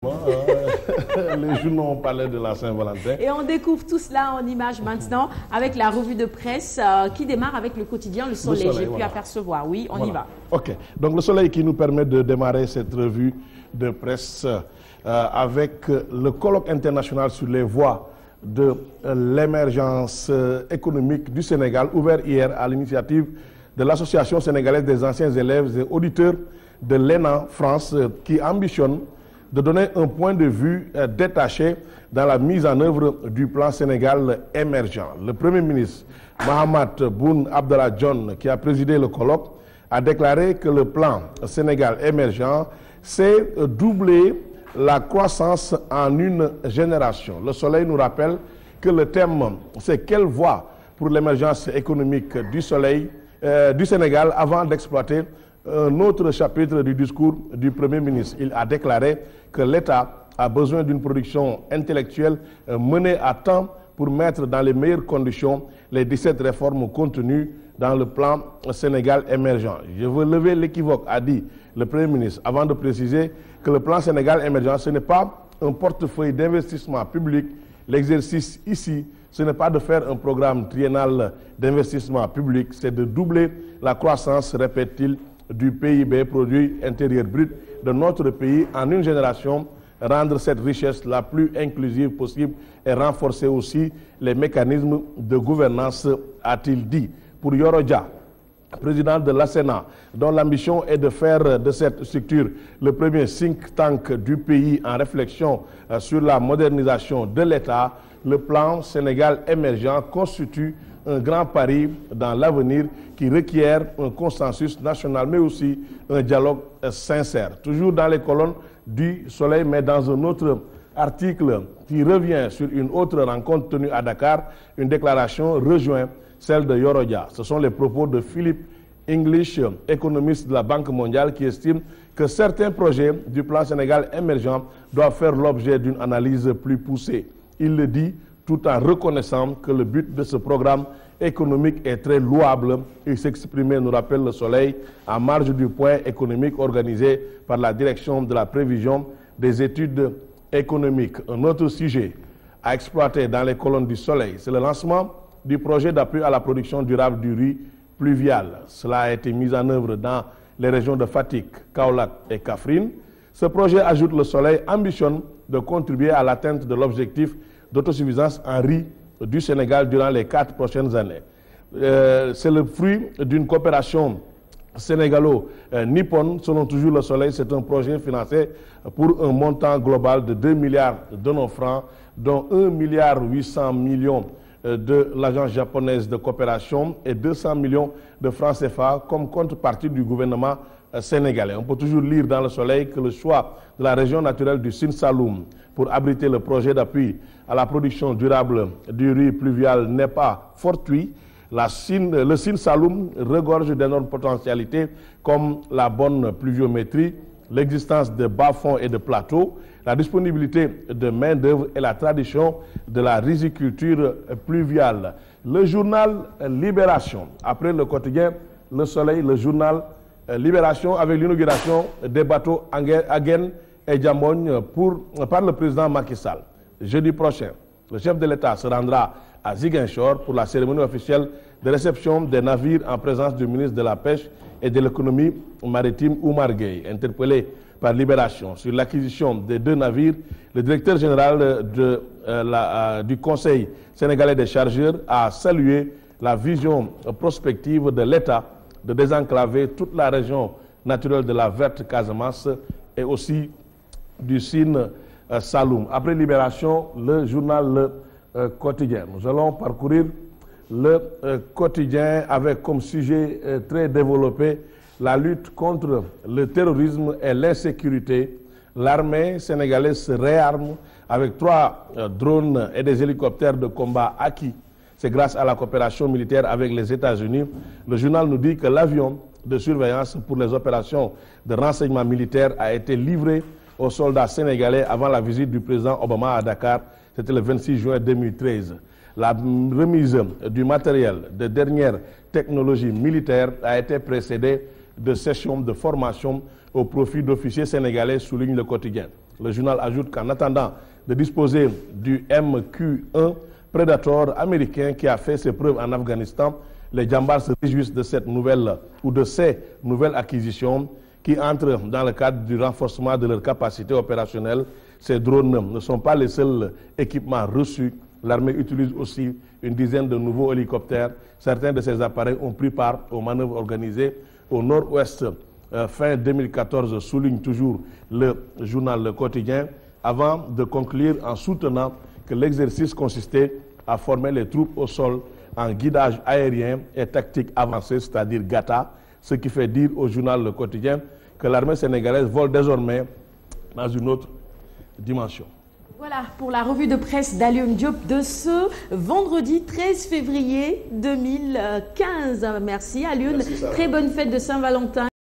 Les journaux ont parlé de la Saint-Valentin. Et on découvre tout cela en images maintenant avec la revue de presse qui démarre avec le quotidien Le Soleil. J'ai pu apercevoir. Oui, on y va. Ok. Donc Le Soleil qui nous permet de démarrer cette revue de presse avec le colloque international sur les voies de l'émergence économique du Sénégal, ouvert hier à l'initiative de l'Association sénégalaise des anciens élèves et auditeurs de l'ENA France qui ambitionne de donner un point de vue détaché dans la mise en œuvre du plan Sénégal émergent. Le Premier ministre Mahamat Boun Abdallah Dionne, qui a présidé le colloque, a déclaré que le plan Sénégal émergent, c'est doubler la croissance en une génération. Le Soleil nous rappelle que le thème, c'est quelle voie pour l'émergence économique du Sénégal avant d'exploiter un autre chapitre du discours du Premier ministre. Il a déclaré que l'État a besoin d'une production intellectuelle menée à temps pour mettre dans les meilleures conditions les 17 réformes contenues dans le plan Sénégal émergent. Je veux lever l'équivoque, a dit le Premier ministre, avant de préciser que le plan Sénégal émergent, ce n'est pas un portefeuille d'investissement public. L'exercice ici, ce n'est pas de faire un programme triennal d'investissement public, c'est de doubler la croissance, répète-t-il, du PIB, produit intérieur brut, de notre pays en une génération, rendre cette richesse la plus inclusive possible et renforcer aussi les mécanismes de gouvernance, a-t-il dit. Pour Yoro Dia, président de l'ASENA, dont l'ambition est de faire de cette structure le premier think tank du pays en réflexion sur la modernisation de l'État, le plan Sénégal émergent constitue un grand pari dans l'avenir qui requiert un consensus national, mais aussi un dialogue sincère. Toujours dans les colonnes du Soleil, mais dans un autre article qui revient sur une autre rencontre tenue à Dakar, une déclaration rejoint celle de Yoro Dia. Ce sont les propos de Philippe English, économiste de la Banque mondiale, qui estime que certains projets du plan Sénégal émergent doivent faire l'objet d'une analyse plus poussée. Il le dit tout en reconnaissant que le but de ce programme économique est très louable. Il s'exprimait, nous rappelle le Soleil, en marge du point économique organisé par la direction de la prévision des études économiques. Un autre sujet à exploiter dans les colonnes du Soleil, c'est le lancement du projet d'appui à la production durable du riz pluvial. Cela a été mis en œuvre dans les régions de Fatick, Kaolack et Kaffrine. Ce projet, ajoute le Soleil, ambitionne de contribuer à l'atteinte de l'objectif d'autosuffisance en riz du Sénégal durant les 4 prochaines années. C'est le fruit d'une coopération sénégalo-nippone. Selon toujours le Soleil, c'est un projet financé pour un montant global de 2 milliards de nos francs, dont 1,8 milliard de l'agence japonaise de coopération et 200 millions de francs CFA comme contrepartie du gouvernement sénégalais. On peut toujours lire dans le Soleil que le choix de la région naturelle du Sine Saloum pour abriter le projet d'appui à la production durable du riz pluvial n'est pas fortuit. Le Sine Saloum regorge d'énormes potentialités comme la bonne pluviométrie, l'existence de bas-fonds et de plateaux, la disponibilité de main-d'œuvre et la tradition de la riziculture pluviale. Le journal Libération, après le quotidien Le Soleil, le journal Libération avec l'inauguration des bateaux Agen et Diamogne par le président Macky Sall. Jeudi prochain, le chef de l'État se rendra à Ziguinchor pour la cérémonie officielle de réception des navires en présence du ministre de la Pêche et de l'économie maritime Oumar Gueye. Interpellé par Libération sur l'acquisition des 2 navires, le directeur général du Conseil sénégalais des chargeurs a salué la vision prospective de l'État de désenclaver toute la région naturelle de la Verte Casamance et aussi du Sine Saloum. Après Libération, le journal Le Quotidien. Nous allons parcourir le quotidien avec comme sujet très développé la lutte contre le terrorisme et l'insécurité. L'armée sénégalaise se réarme avec 3 drones et des hélicoptères de combat acquis. C'est grâce à la coopération militaire avec les États-Unis. Le journal nous dit que l'avion de surveillance pour les opérations de renseignement militaire a été livré aux soldats sénégalais avant la visite du président Obama à Dakar. C'était le 26 juin 2013. La remise du matériel de dernière technologie militaire a été précédée de sessions de formation au profit d'officiers sénégalais, souligne le quotidien. Le journal ajoute qu'en attendant de disposer du MQ-1 Predator américain qui a fait ses preuves en Afghanistan, les Djambars se réjouissent de cette nouvelle ou de ces nouvelles acquisitions qui entrent dans le cadre du renforcement de leur capacité opérationnelle. Ces drones ne sont pas les seuls équipements reçus. L'armée utilise aussi une dizaine de nouveaux hélicoptères. Certains de ces appareils ont pris part aux manœuvres organisées au nord-ouest fin 2014, souligne toujours le journal Le Quotidien, avant de conclure en soutenant que l'exercice consistait à former les troupes au sol en guidage aérien et tactique avancée, c'est-à-dire GATA, ce qui fait dire au journal Le Quotidien que l'armée sénégalaise vole désormais dans une autre dimension. Voilà pour la revue de presse d'Alioune Diop de ce vendredi 13 février 2015. Merci Alioune, très bonne fête de Saint-Valentin.